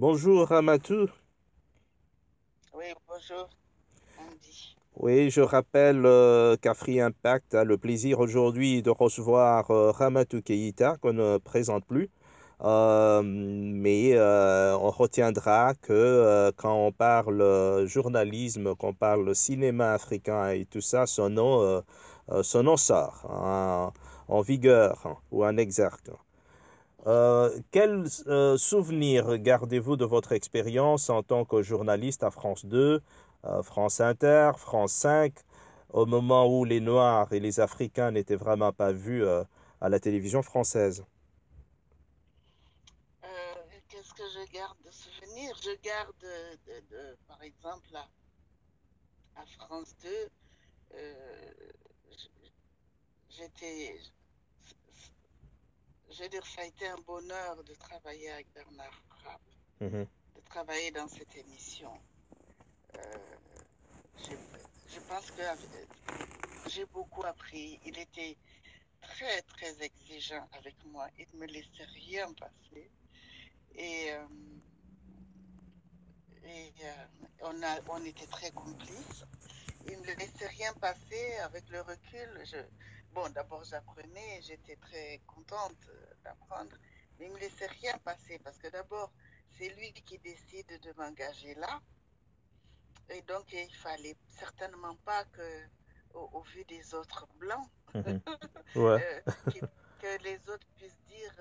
Bonjour Ramatou. Oui, bonjour, Andy. Oui, je rappelle qu'Afri Impact a le plaisir aujourd'hui de recevoir Ramatou Keïta, qu'on ne présente plus. Mais on retiendra que quand on parle journalisme, qu'on parle cinéma africain et tout ça, son nom sort en vigueur hein, ou en exergue. Quels souvenirs gardez-vous de votre expérience en tant que journaliste à France 2, France Inter, France 5, au moment où les Noirs et les Africains n'étaient vraiment pas vus à la télévision française? Qu'est-ce que je garde de souvenirs? Je garde, par exemple, à France 2, euh, j'étais, je veux dire, ça a été un bonheur de travailler avec Bernard Frapp, Mhm. de travailler dans cette émission. Euh, j'ai- je pense que j'ai beaucoup appris. Il était très, très exigeant avec moi. Il ne me laissait rien passer. Et on était très complices. Il ne me laissait rien passer avec le recul. Bon, d'abord, j'apprenais, j'étais très contente d'apprendre, mais il ne me laissait rien passer parce que d'abord, c'est lui qui décide de m'engager là. Et donc, il fallait certainement pas que, au vu des autres blancs, Mhm. Ouais. euh, qui- que les autres puissent dire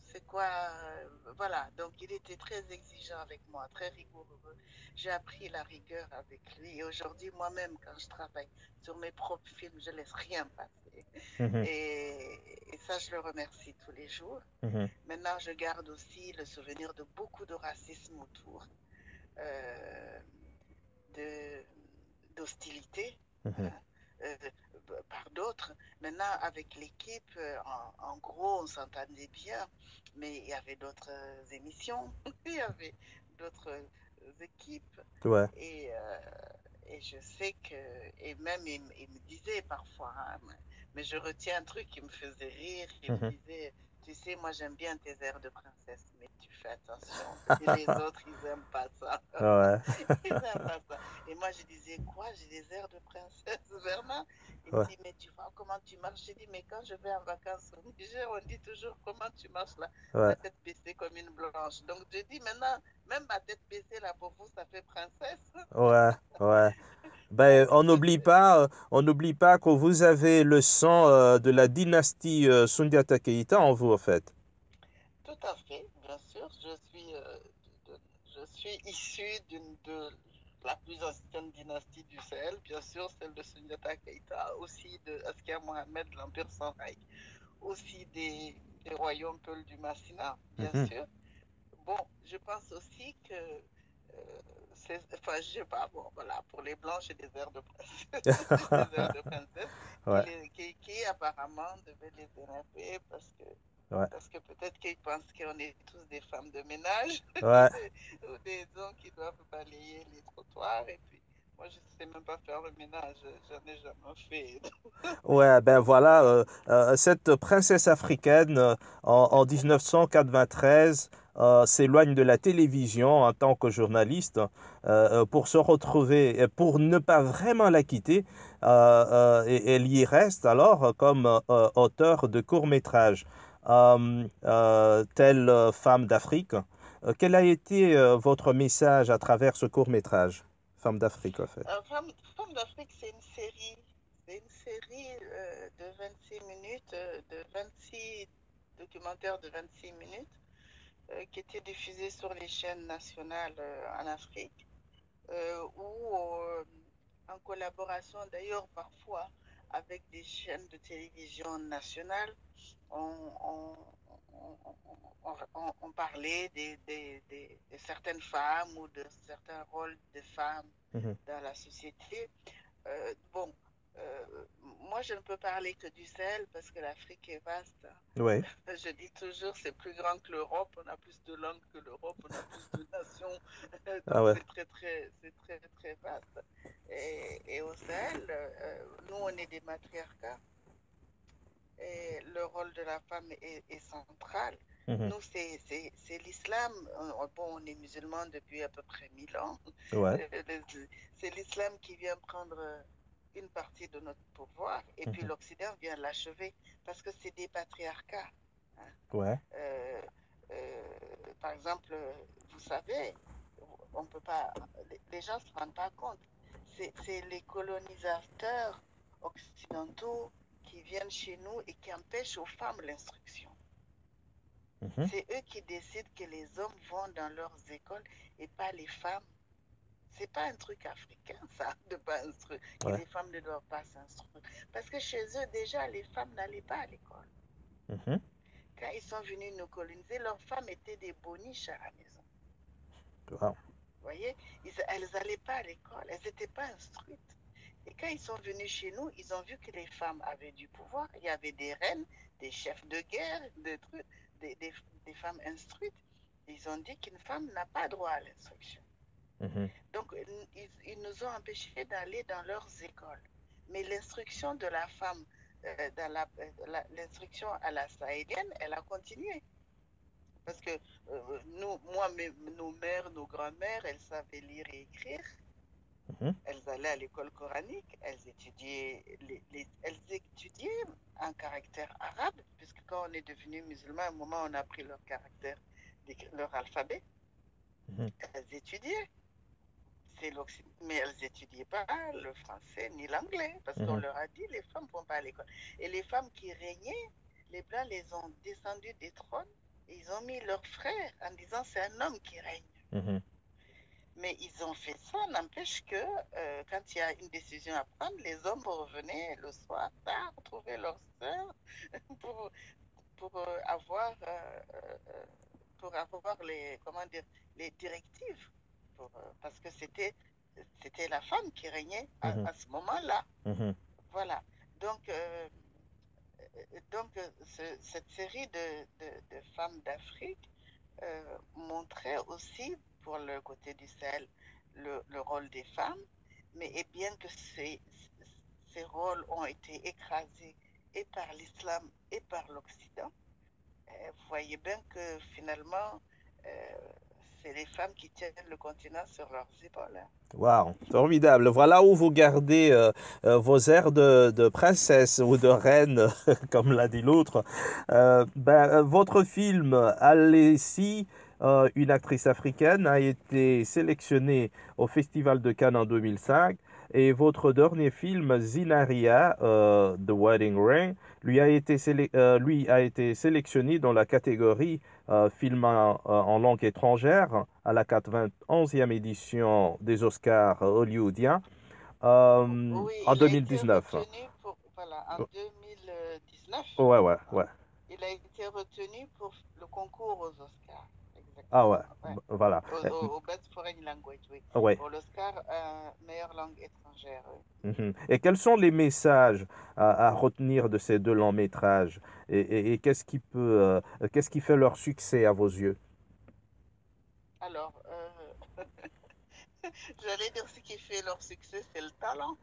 c'est quoi. Voilà, donc il était très exigeant avec moi, très rigoureux. J'ai appris la rigueur avec lui et aujourd'hui, moi-même, quand je travaille sur mes propres films, je laisse rien passer. Mhm. Et ça, je le remercie tous les jours. Mhm. Maintenant, je garde aussi le souvenir de beaucoup de racisme autour, euh, de, d'hostilité. Mhm. Hein, euh, par d'autres. Maintenant, avec l'équipe, en gros, on s'entendait bien, mais il y avait d'autres émissions, il y avait d'autres équipes. Ouais. Et, euh, et je sais que, et même il me disait parfois, hein, mais je retiens un truc qui me faisait rire, il me Mhm. disait, tu sais, moi j'aime bien tes airs de princesse, mais tu fais attention, et les autres, ils n'aiment pas ça. Ouais. Ils n'aiment pas ça. Et moi, je disais, quoi? J'ai des airs de princesse, Bernard? Il me Ouais. dit, mais tu vois comment tu marches? J'ai dit, mais quand je vais en vacances au Niger, on dit toujours comment tu marches là, Ouais. la tête baissée comme une blanche. Donc, je dis, maintenant, même ma tête baissée là, pour vous, ça fait princesse. Ouais. Ouais. Ben, Donc, je- on n'oublie pas que vous avez le sang de la dynastie Sundiata Keïta en vous, en fait. tout à fait, bien sûr, je suis issu de la plus ancienne dynastie du Sahel, bien sûr, celle de Sundiata Keïta, aussi de Askia Mohamed, l'Empire Sanhaï, aussi des royaumes Peul du Massina, bien Mhm. sûr. Bon, je pense aussi que, enfin, je sais pas, bon, voilà, pour les Blancs, j'ai des airs de princesse, j'ai des airs de princesse Ouais. qui apparemment devaient les énerver Ouais. parce que peut-être qu'ils pensent qu'on est tous des femmes de ménage Ouais. ou des hommes qui doivent balayer les trottoirs et puis moi je sais même pas faire le ménage, j'en ai jamais fait. Ouais, ben voilà, cette princesse africaine en 1993 s'éloigne de la télévision en tant que journaliste pour se retrouver, et pour ne pas vraiment la quitter, et elle y reste alors comme auteur de courts-métrages, telle Femme d'Afrique. Quel a été votre message à travers ce court-métrage, Femme d'Afrique, en fait? Femme d'Afrique, c'est une série de 26 minutes, de 26 documentaires de 26 minutes qui était diffusée sur les chaînes nationales en Afrique, ou en collaboration d'ailleurs parfois avec des chaînes de télévision nationales, on, on, on parlait de certaines femmes ou de certains rôles de femmes Mhm. dans la société. Bon, moi je ne peux parler que du Sahel parce que l'Afrique est vaste. Oui. Je dis toujours, c'est plus grand que l'Europe, on a plus de langues que l'Europe, on a plus de nations, Ah donc ouais. c'est très, très vaste. Et au Sahel, nous, on est des matriarcats et le rôle de la femme est central. Mhm. Nous, c'est l'islam. Bon, on est musulmans depuis à peu près 1000 ans. Ouais. C'est l'islam qui vient prendre une partie de notre pouvoir et puis Mhm. l'Occident vient l'achever parce que c'est des patriarcats. Hein. Ouais. Euh, Par exemple, vous savez, on peut pas, les gens ne se rendent pas compte. C'est les colonisateurs occidentaux qui viennent chez nous et qui empêchent aux femmes l'instruction. Mhm. C'est eux qui décident que les hommes vont dans leurs écoles et pas les femmes. C'est pas un truc africain, ça, de pas instruire, que Ouais. les femmes ne doivent pas s'instruire. Parce que chez eux, déjà, les femmes n'allaient pas à l'école. Mhm. Quand ils sont venus nous coloniser, leurs femmes étaient des boniches à la maison. Wow. Vous voyez, elles n'allaient pas à l'école, elles n'étaient pas instruites. Et quand ils sont venus chez nous, ils ont vu que les femmes avaient du pouvoir. Il y avait des reines, des chefs de guerre, des, trucs, des, des, des femmes instruites. Ils ont dit qu'une femme n'a pas droit à l'instruction. Mhm. Donc, ils nous ont empêchés d'aller dans leurs écoles. Mais l'instruction de la femme, l'instruction à la sahélienne, elle a continué. Parce que nos mères, nos grands-mères, elles savaient lire et écrire. Mhm. Elles allaient à l'école coranique, elles étudiaient un caractère arabe, puisque quand on est devenu musulman, à un moment, on a pris leur caractère, leur alphabet. Mhm. Elles étudiaient. Mais elles n'étudiaient pas le français ni l'anglais, parce qu'on Mhm. leur a dit les femmes ne vont pas à l'école. Et les femmes qui régnaient, les Blancs les ont descendues des trônes, et ils ont mis leurs frères en disant c'est un homme qui règne. Mhm. Mais ils ont fait ça, n'empêche que quand il y a une décision à prendre, les hommes revenaient le soir tard, trouver leur sœur pour, pour, euh, avoir, euh, euh, pour avoir comment dire, les directives. Parce que c'était la femme qui régnait Mhm. à ce moment-là. Mhm. Voilà. Donc, cette série de femmes d'Afrique montrait aussi, pour le côté du Sahel, le rôle des femmes, mais et bien que ces rôles ont été écrasés et par l'islam et par l'Occident, vous voyez bien que finalement, euh, c'est les femmes qui tiennent le continent sur leurs épaules. Hein. Wow, formidable. Voilà où vous gardez vos airs de princesse ou de reine, comme l'a dit l'autre. Votre film, Alessi, une actrice africaine, a été sélectionné au Festival de Cannes en 2005. Et votre dernier film, Zinaria, The Wedding Ring, lui a été sélectionné dans la catégorie film en langue étrangère à la 91e édition des Oscars hollywoodiens Oui, en il a été 2019. retenu pour, voilà, en 2019, Ouais, ouais, hein, ouais. il a été retenu pour le concours aux Oscars, Ah ouais, exactement, ouais. voilà. Au Best Foreign Language, oui. Ouais. Pour l'Oscar, meilleure langue étrangère, oui. Mhm. Et quels sont les messages à retenir de ces deux longs métrages et qu'est-ce qui fait leur succès à vos yeux? Alors, j'allais dire ce qui fait leur succès, c'est le talent.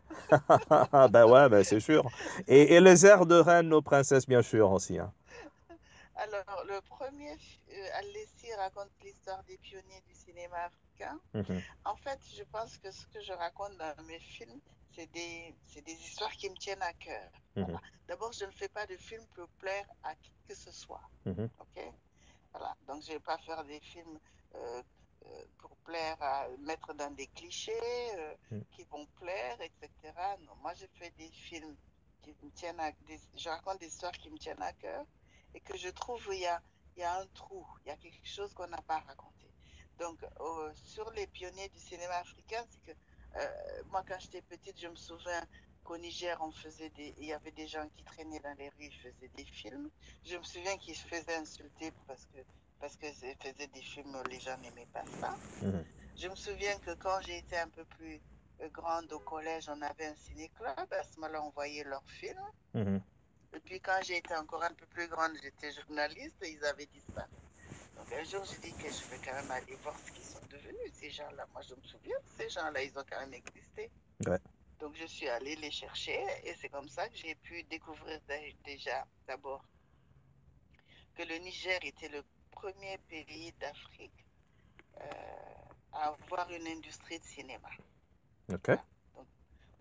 Ben ouais, ben c'est sûr. Et les airs de reine, nos princesses, bien sûr aussi. Hein. Alors, le premier, Alessi raconte l'histoire des pionniers du cinéma africain. Mhm. En fait, je pense que ce que je raconte dans mes films, c'est des histoires qui me tiennent à cœur. Mhm. Voilà. D'abord, je ne fais pas de films pour plaire à qui que ce soit. Mhm. OK? Voilà. Donc, je ne vais pas faire des films euh, pour plaire à mettre dans des clichés Mhm. qui vont plaire, etc. Non, moi, je fais des films qui me tiennent je raconte des histoires qui me tiennent à cœur et que je trouve il y a un trou, il y a quelque chose qu'on n'a pas raconté. Donc, sur les pionniers du cinéma africain, c'est que moi, quand j'étais petite, je me souviens qu'au Niger, il y avait des gens qui traînaient dans les rues, ils faisaient des films. Je me souviens qu'ils se faisaient insulter parce que faisaient des films, les gens n'aimaient pas ça. Mhm. Je me souviens que quand j'ai été un peu plus grande au collège, on avait un ciné-club. À ce moment-là, on voyait leurs films. Mhm. Et puis quand j'ai été encore un peu plus grande, j'étais journaliste et ils avaient disparu. Donc un jour, j'ai dit que je vais quand même aller voir ce qu'ils sont devenus, ces gens-là. Moi, je me souviens de ces gens-là, ils ont quand même existé. Ouais. Donc je suis allée les chercher et c'est comme ça que j'ai pu découvrir déjà d'abord que le Niger était premier pays d'Afrique à avoir une industrie de cinéma. Ok. Voilà. Donc,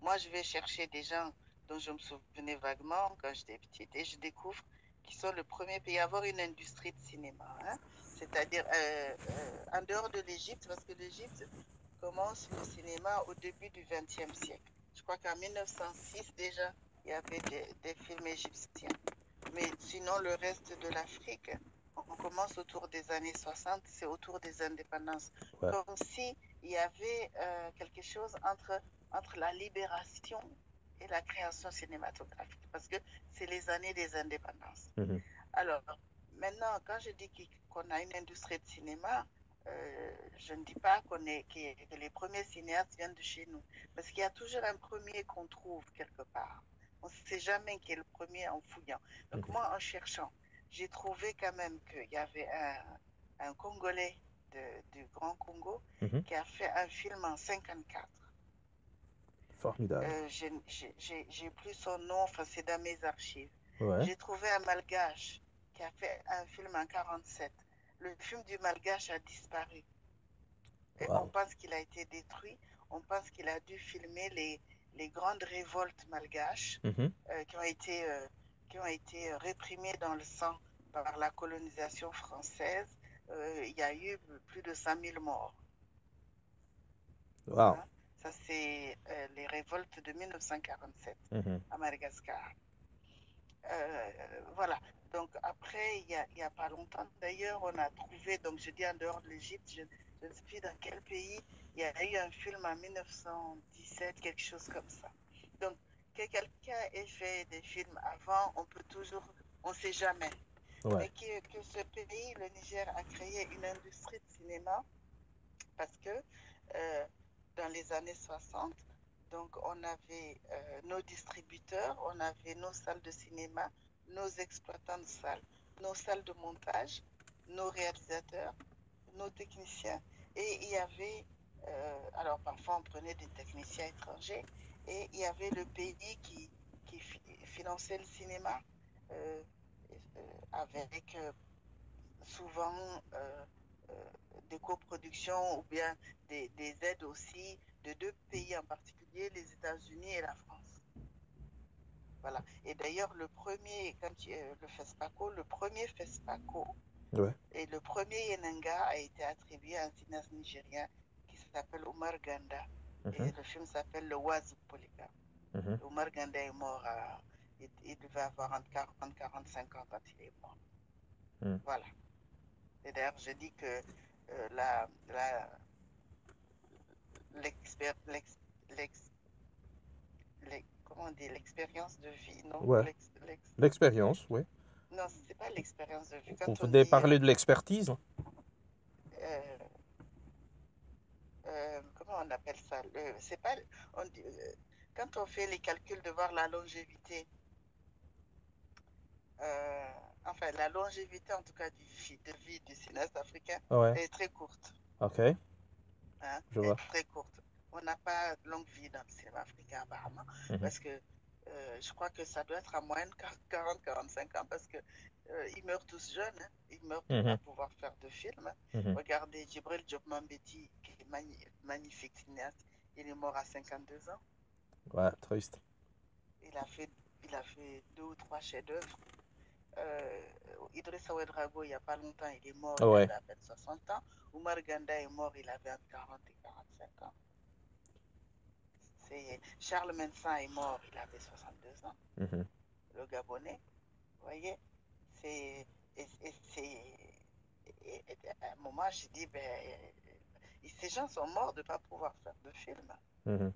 moi, je vais chercher des gens dont je me souvenais vaguement quand j'étais petite et je découvre qu'ils sont le premier pays à avoir une industrie de cinéma, hein. C'est-à-dire en dehors de l'Égypte, parce que l'Égypte commence le cinéma au début du XXe siècle. Je crois qu'en 1906 déjà, il y avait des films égyptiens. Mais sinon, le reste de l'Afrique, on commence autour des années 60, c'est autour des indépendances. Ouais. Comme si il y avait quelque chose entre la libération et la création cinématographique, parce que c'est les années des indépendances. Mhm. Alors, maintenant, quand je dis qu'on a une industrie de cinéma, je ne dis pas que les premiers cinéastes viennent de chez nous, parce qu'il y a toujours un premier qu'on trouve quelque part. On ne sait jamais qui est le premier en fouillant. Donc Mhm. moi, en cherchant, j'ai trouvé quand même qu'il y avait un Congolais du Grand Congo Mhm. qui a fait un film en 54. Formidable. J'ai plus son nom, enfin c'est dans mes archives. Ouais. J'ai trouvé un Malgache qui a fait un film en 47. Le film du Malgache a disparu. Et on Wow. pense qu'il a été détruit. On pense qu'il a dû filmer les grandes révoltes malgaches Mhm. qui ont été réprimées dans le sang par la colonisation française. Il y a eu plus de 100 000 morts. Wow. Hein. Ça, c'est les révoltes de 1947 Mhm. à Madagascar. Voilà. Donc après, il y a pas longtemps d'ailleurs, on a trouvé, donc je dis en dehors de l'Égypte, je ne sais plus dans quel pays, il y a eu un film en 1917, quelque chose comme ça. Donc que quelqu'un ait fait des films avant, on peut toujours, on ne sait jamais. Ouais. Mais que ce pays, le Niger, a créé une industrie de cinéma parce que dans les années 60, donc on avait nos distributeurs, on avait nos salles de cinéma, nos exploitants de salles, nos salles de montage, nos réalisateurs, nos techniciens. Et il y avait, alors parfois on prenait des techniciens étrangers, et il y avait le pays qui finançait le cinéma euh, avec souvent des coproductions ou bien des aides aussi de deux pays en particulier, les États-Unis et la France. Voilà. Et d'ailleurs, le FESPACO, le premier FESPACO Ouais. et le premier Yenanga a été attribué à un cinéaste nigérien qui s'appelle Omar Ganda. Mhm. Et le film s'appelle Le Oiseau Polika. Mhm. Omar Ganda est mort, il devait avoir entre 40 et 45 ans quand il est mort. Mhm. Voilà. Et d'ailleurs, je dis que l'expert, l'ex, l'ex, comment on dit, l'expérience de vie, non, Ouais. L'expérience, oui. non, c'est pas l'expérience de vie. Vous Quand on venez dit, parler de l'expertise? euh, comment on appelle ça, c'est pas, on dit, quand on fait les calculs de voir la longévité, euh, enfin la longévité en tout cas de vie du cinéaste africain, Ouais. elle est très courte. Ok. Hein, Je est vois. très courte. On n'a pas de longue vie dans le cinéma africain apparemment, Mhm. parce que je crois que ça doit être à moyenne 40-45 ans, parce que ils meurent tous jeunes, hein. Ils meurent de ne pas Mhm. pouvoir faire de film. Mhm. Regardez Djibril Diop Mambéty, qui est magnifique cinéaste, il est mort à 52 ans. Ouais, triste. Il a fait, il a fait deux ou trois chefs-d'œuvre. Euh, Idrissa Ouedraogo, il n'y a pas longtemps, il est mort, il Ouais. avait à peine 60 ans. Oumar Ganda est mort, il avait entre 40 et 45 ans. Charles Mensa est mort, il avait 62 ans, Mhm. le Gabonais. Vous voyez, c'est. Et à un moment, j'ai dit, ben, ces gens sont morts de ne pas pouvoir faire de film. Mhm.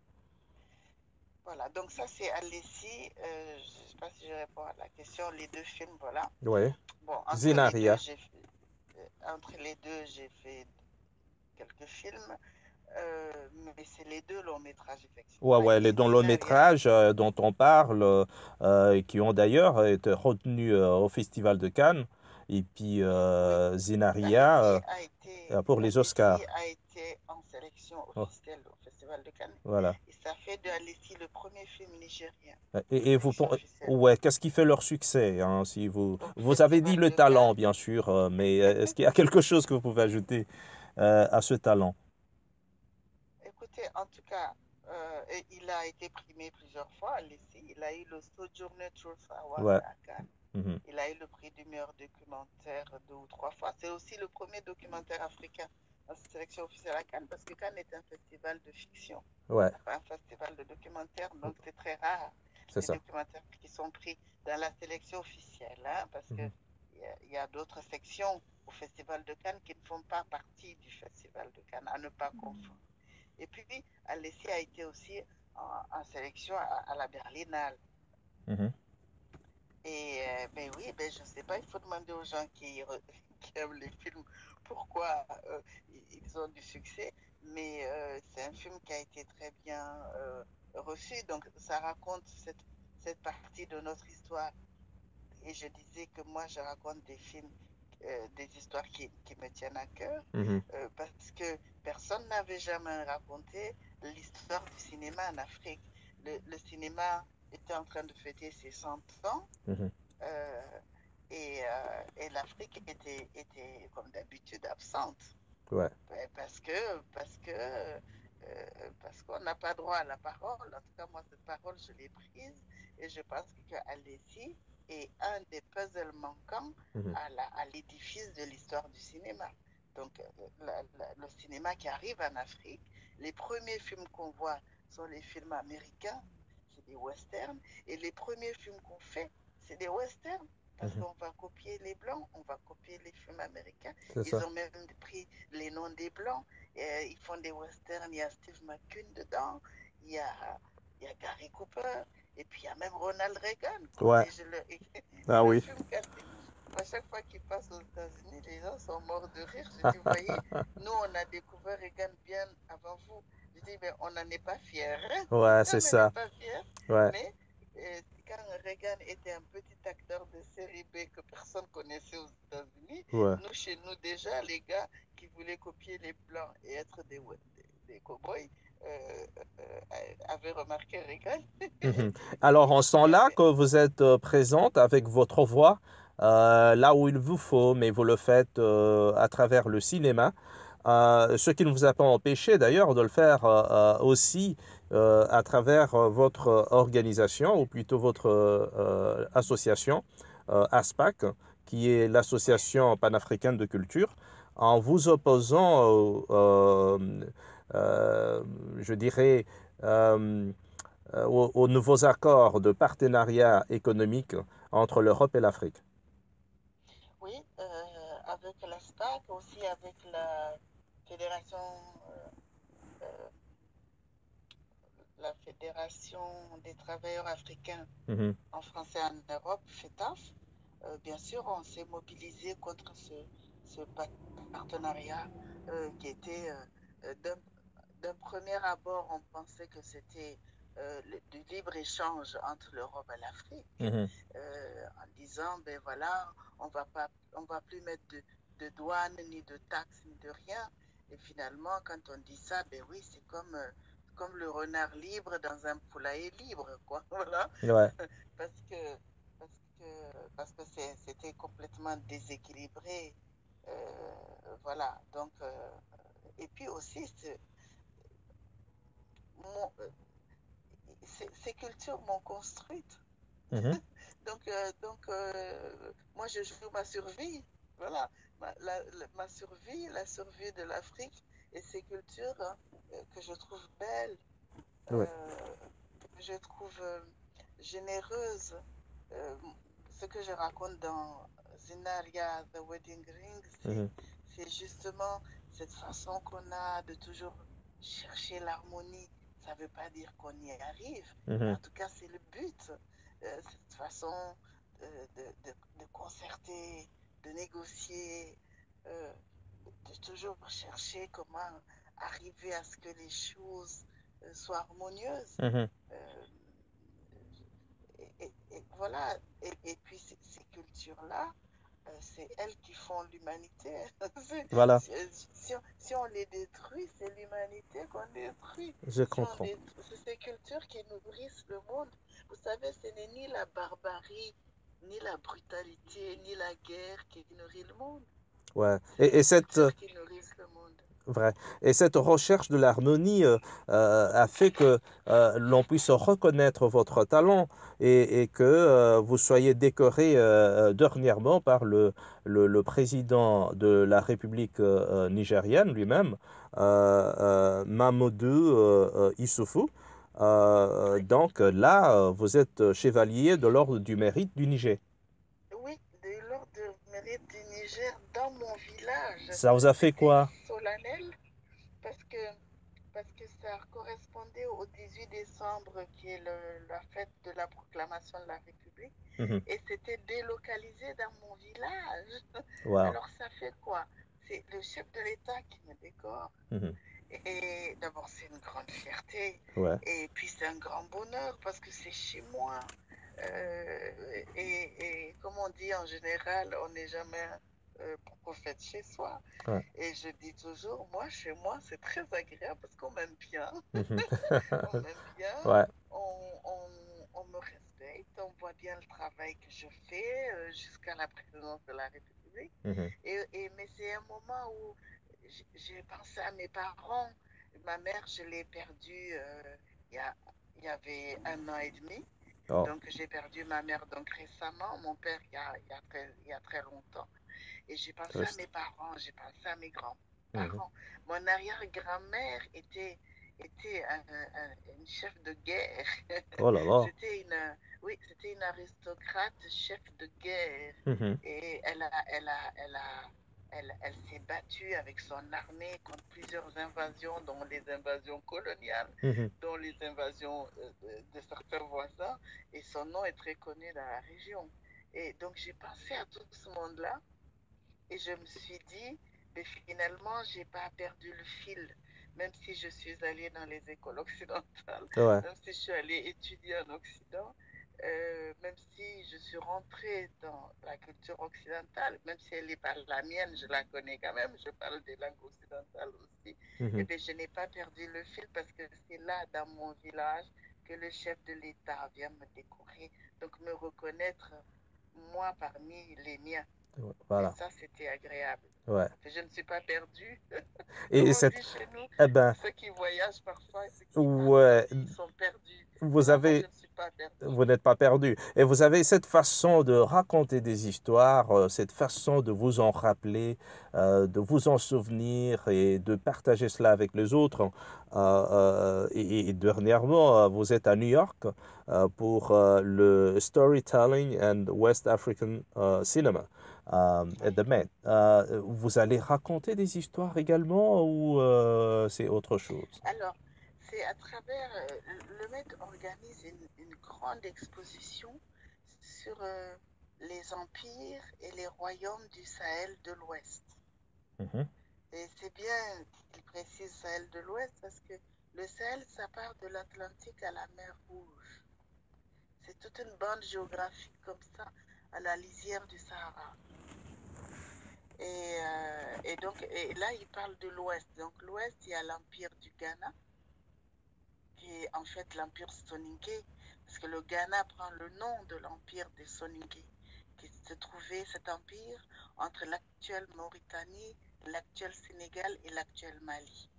Voilà, donc ça c'est Alessi. Je ne sais pas si je réponds à la question. Les deux films, voilà. Ouais. Bon, Zinaria. entre les deux, j'ai fait quelques films. Mais c'est les deux longs métrages, Ouais, effectivement. ouais, les Et dont le Zinaria, métrage dont on parle, qui ont d'ailleurs été retenus au Festival de Cannes, et puis oui, Zinaria pour les Alessi Oscars. a été en sélection Oh, officielle au Festival de Cannes. voilà. Et ça fait de Alessi le premier film nigérien en Et vous, sélection officielle ouais, qu'est-ce qui fait leur succès, hein, si vous, au vous avez dit Festival le de talent, Cannes. bien sûr, mais est-ce qu'il y a quelque chose que vous pouvez ajouter à ce talent? Écoutez, en tout cas, et il a été primé plusieurs fois, Alessi. Il a eu le Sojourner Truth Award Ouais. à Cannes. Mhm. Il a eu le prix du meilleur documentaire 2 ou 3 fois. C'est aussi le premier documentaire africain en sélection officielle à Cannes, parce que Cannes est un festival de fiction, Ouais, pas un festival de documentaire, donc c'est très rare c'est les ça. documentaires qui sont pris dans la sélection officielle, hein, parce Mhm. qu'il y a d'autres sections au Festival de Cannes qui ne font pas partie du Festival de Cannes, à ne pas confondre. Et puis, Alessi a été aussi en sélection à la Berlinale. Mhm. Et ben oui, ben je sais pas, il faut demander aux gens qui aiment les films pourquoi ils ont du succès. Mais c'est un film qui a été très bien reçu. Donc ça raconte cette partie de notre histoire. Et je disais que moi, je raconte des films, des histoires qui me tiennent à cœur, Mhm. parce que personne n'avait jamais raconté l'histoire du cinéma en Afrique. Le cinéma était en train de fêter ses 100 ans, Mhm. euh, et l'Afrique était, comme d'habitude, absente. Ouais. Parce qu'on n'a pas droit à la parole. En tout cas, moi, cette parole, je l'ai prise et je pense qu'Alessi est un des puzzles manquants Mhm. à l'édifice de l'histoire du cinéma. Donc, le cinéma qui arrive en Afrique, les premiers films qu'on voit sont les films américains, c'est des westerns, et les premiers films qu'on fait, c'est des westerns. Parce Mhm. qu'on va copier les Blancs, on va copier les films américains. C'est Ils ça. ont même pris les noms des Blancs. Ils font des westerns. Il y a Steve McQueen dedans. Il y a, il y a Gary Cooper. Et puis il y a même Ronald Reagan, quoi. Ouais. Et Ah le oui. film, à chaque fois qu'il passe aux États-Unis, les gens sont morts de rire. Je dis, vous voyez, nous, on a découvert Reagan bien avant vous. Je dis, mais on n'en est pas fiers. Hein. Ouais, On c'est n'en est ça. pas fiers. Ouais. Mais quand Reagan était un petit acteur de série B que personne connaissait aux États-Unis, Ouais. nous, chez nous, déjà, les gars qui voulaient copier les Blancs et être des cow-boys avaient remarqué Reagan. Mhm. Alors, en ce temps-là, Et, que vous êtes présente avec votre voix là où il vous faut, mais vous le faites à travers le cinéma, ce qui ne vous a pas empêché d'ailleurs de le faire aussi à travers votre organisation, ou plutôt votre association, ASPAC, qui est oui, l'Association panafricaine de culture, en vous opposant, euh, je dirais, euh, aux nouveaux accords de partenariat économique entre l'Europe et l'Afrique. oui, avec la SPAC, aussi avec la Fédération, euh, euh, la Fédération des travailleurs africains Mhm. en français en Europe, FETAF. Bien sûr, on s'est mobilisé contre ce partenariat qui était d'un premier abord, on pensait que c'était du libre-échange entre l'Europe et l'Afrique, Mhm. en disant, ben voilà, on va plus mettre de douane, ni de taxes, ni de rien. Et finalement, quand on dit ça, ben oui, c'est comme le renard libre dans un poulailler libre, quoi. Voilà. Ouais. parce que, c'était complètement déséquilibré. Voilà. Donc, et puis aussi, mon- euh, ces cultures m'ont construite. Mhm. Moi, je joue ma survie. Voilà, ma survie, la survie de l'Afrique et ces cultures, hein, que je trouve belles, Ouais. que je trouve généreuses. Euh, Ce que je raconte dans Zinaria, The Wedding Ring, Mhm. c'est justement cette façon qu'on a de toujours chercher l'harmonie. Ça ne veut pas dire qu'on y arrive, mais Mhm. en tout cas, c'est le but. Cette façon de concerter, de négocier, euh, de toujours chercher comment arriver à ce que les choses soient harmonieuses. Mhm. Euh, et voilà. Et puis ces cultures-là, c'est elles qui font l'humanité. Voilà, Si on les détruit, c'est l'humanité qu'on détruit. je Si on comprends. c'est ces cultures qui nourrissent le monde. Vous savez, ce n'est ni la barbarie, ni la brutalité, ni la guerre qui nourrit le monde. Ouais. C'est les cultures qui nourrissent le monde. Vrai. Et cette recherche de l'harmonie a fait que l'on puisse reconnaître votre talent et que vous soyez décoré dernièrement par le président de la République nigérienne lui-même, Mamadou Issoufou. Oui, Donc là, vous êtes chevalier de l'Ordre du Mérite du Niger. oui, de l'ordre de mérite du Niger dans mon village. Ça vous a fait C'était quoi? solennel parce que, parce que ça correspondait au 18 décembre qui est la fête de la proclamation de la République Mhm. et c'était délocalisé dans mon village. Wow. Alors ça fait quoi? C'est le chef de l'État qui me décore. Mhm. Et d'abord, c'est une grande fierté. Ouais. Et puis, c'est un grand bonheur parce que c'est chez moi. Et comme on dit en général, on n'est jamais prophète chez soi. Ouais. Et je dis toujours, moi, chez moi, c'est très agréable parce qu'on m'aime bien. Mhm. On m'aime bien, Ouais. on me respecte, on voit bien le travail que je fais jusqu'à la présidence de la République. Mhm. Mais c'est un moment où j'ai pensé à mes parents. Ma mère, je l'ai perdue il y a, il y avait 1 an et demi. Oh. Donc, j'ai perdu ma mère donc récemment, mon père il y a très longtemps. Et j'ai pensé à Triste. mes parents, j'ai pensé à mes Mhm. grands-parents. Mon arrière-grand-mère était une chef de guerre. Oh là là. C'était oui, c'était une aristocrate chef de guerre. Mhm. Et elle s'est battue avec son armée contre plusieurs invasions, dont les invasions coloniales, Mhm. dont les invasions de certains voisins. Et son nom est très connu dans la région. Et donc j'ai pensé à tout ce monde-là et je me suis dit, mais finalement, j'ai pas perdu le fil, même si je suis allée dans les écoles occidentales, Ouais. même si je suis allée étudier en Occident, même si je suis rentrée dans la culture occidentale, même si elle n'est pas la mienne, je la connais quand même, je parle des langues occidentales aussi, et Mhm. bien je n'ai pas perdu le fil parce que c'est là, dans mon village, que le chef de l'État vient me décorer, donc me reconnaître, moi, parmi les miens. Et Voilà. ça, c'était agréable. Ouais. Je ne suis pas perdue. Comme Et on cette, dit chez nous, eh ben, ceux qui voyagent parfois, ceux qui partent, ouais, ils sont perdus. vous Non, moi, je avez, ne suis pas vous perdue. n'êtes pas perdu. Et vous avez cette façon de raconter des histoires, cette façon de vous en rappeler, de vous en souvenir et de partager cela avec les autres. Et dernièrement, vous êtes à New York pour le Storytelling and West African Cinema at Oui. the Met. Vous allez raconter des histoires également ou c'est autre chose? Alors, c'est à travers. Le Met organise une grande exposition sur les empires et les royaumes du Sahel de l'Ouest. Mhm. Et c'est bien qu'il précise Sahel de l'Ouest parce que le Sahel, ça part de l'Atlantique à la mer Rouge. C'est toute une bande géographique comme ça, à la lisière du Sahara. Et là, il parle de l'Ouest. Donc, l'Ouest, il y a l'empire du Ghana, qui est en fait l'empire soninké, parce que le Ghana prend le nom de l'empire des Soninké, qui se trouvait cet empire entre l'actuelle Mauritanie, l'actuel Sénégal et l'actuel Mali.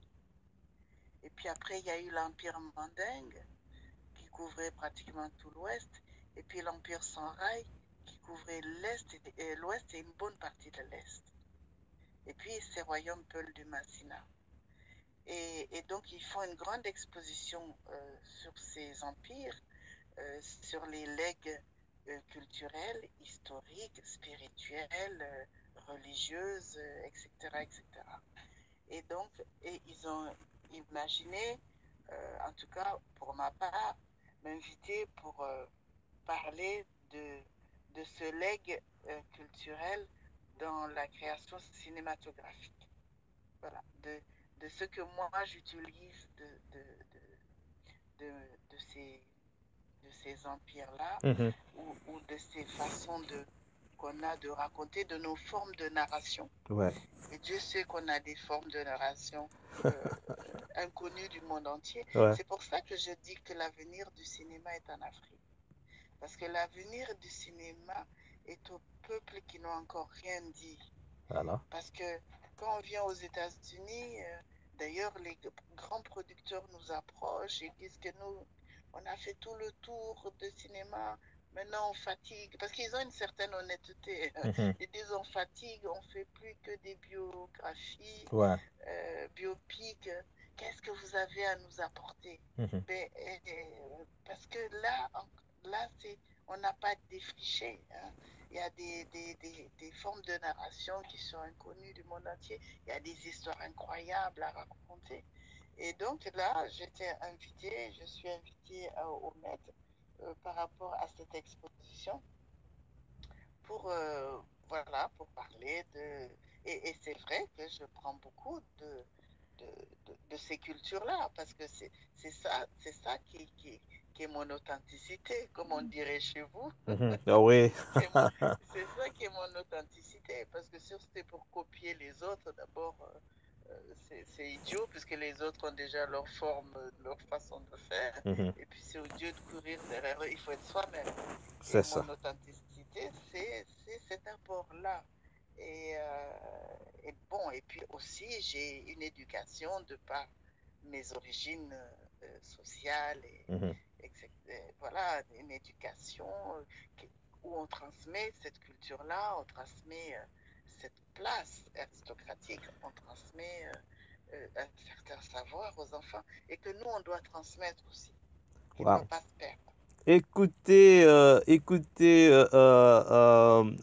Et puis après, il y a eu l'empire mandingue, qui couvrait pratiquement tout l'ouest, et puis l'Empire Songhai, qui couvrait l'est et l'ouest et une bonne partie de l'est. Et puis ces royaumes Peul du Massina. Et donc ils font une grande exposition sur ces empires, sur les legs culturels, historiques, spirituels, religieuses, etc., etc. Et donc, ils ont imaginé, en tout cas pour ma part, m'inviter pour parler de ce legs culturel dans la création cinématographique. Voilà, de ce que moi j'utilise de, de ces empires-là Mhm. ou de ces façons qu'on a de raconter, de nos formes de narration. Ouais. Et Dieu sait qu'on a des formes de narration inconnues du monde entier. Ouais. C'est pour ça que je dis que l'avenir du cinéma est en Afrique. Parce que l'avenir du cinéma est aux peuples qui n'ont encore rien dit. Voilà. Parce que quand on vient aux États-Unis, d'ailleurs, les grands producteurs nous approchent et disent que nous, on a fait tout le tour de cinéma. Maintenant, on fatigue. Parce qu'ils ont une certaine honnêteté. Ils disent on fatigue, on fait plus que des biographies, Ouais. biopics. Qu'est-ce que vous avez à nous apporter? Ben, parce que là on n'a pas défriché. Hein. Il y a des formes de narration qui sont inconnues du monde entier. Il y a des histoires incroyables à raconter. Et donc là, je suis invitée au Met par rapport à cette exposition pour, pour parler de... Et c'est vrai que je prends beaucoup de ces cultures-là, parce que c'est ça qui est mon authenticité, comme on dirait chez vous. Ah oui. C'est ça qui est mon authenticité, parce que si c'était pour copier les autres, d'abord, c'est idiot, puisque les autres ont déjà leur forme, leur façon de faire, et puis c'est odieux de courir derrière eux, il faut être soi-même. C'est Et ça. mon authenticité, c'est cet apport-là. Et bon, et puis aussi, j'ai une éducation de par mes origines sociales, voilà, une éducation où on transmet cette culture-là, on transmet cette place aristocratique, on transmet un certain savoir aux enfants, et que nous, on doit transmettre aussi, qui ne Wow. doit pas se perdre. Écoutez,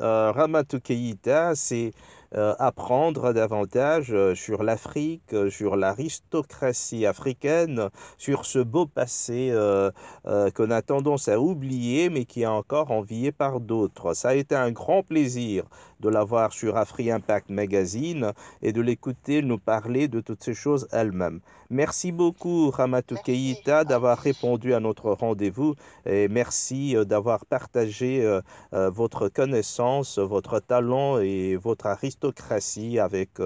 Ramatou Keïta, c'est apprendre davantage sur l'Afrique, sur l'aristocratie africaine, sur ce beau passé qu'on a tendance à oublier, mais qui est encore envié par d'autres. Ça a été un grand plaisir de l'avoir sur Afri Impact Magazine et de l'écouter nous parler de toutes ces choses elle-même. Merci beaucoup, Ramatou Keïta, d'avoir répondu à notre rendez-vous. Et merci d'avoir partagé votre connaissance, votre talent et votre aristocratie avec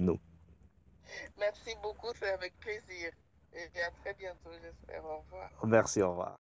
nous. Merci beaucoup, c'est avec plaisir. Et à très bientôt, j'espère. Au revoir. Merci, au revoir.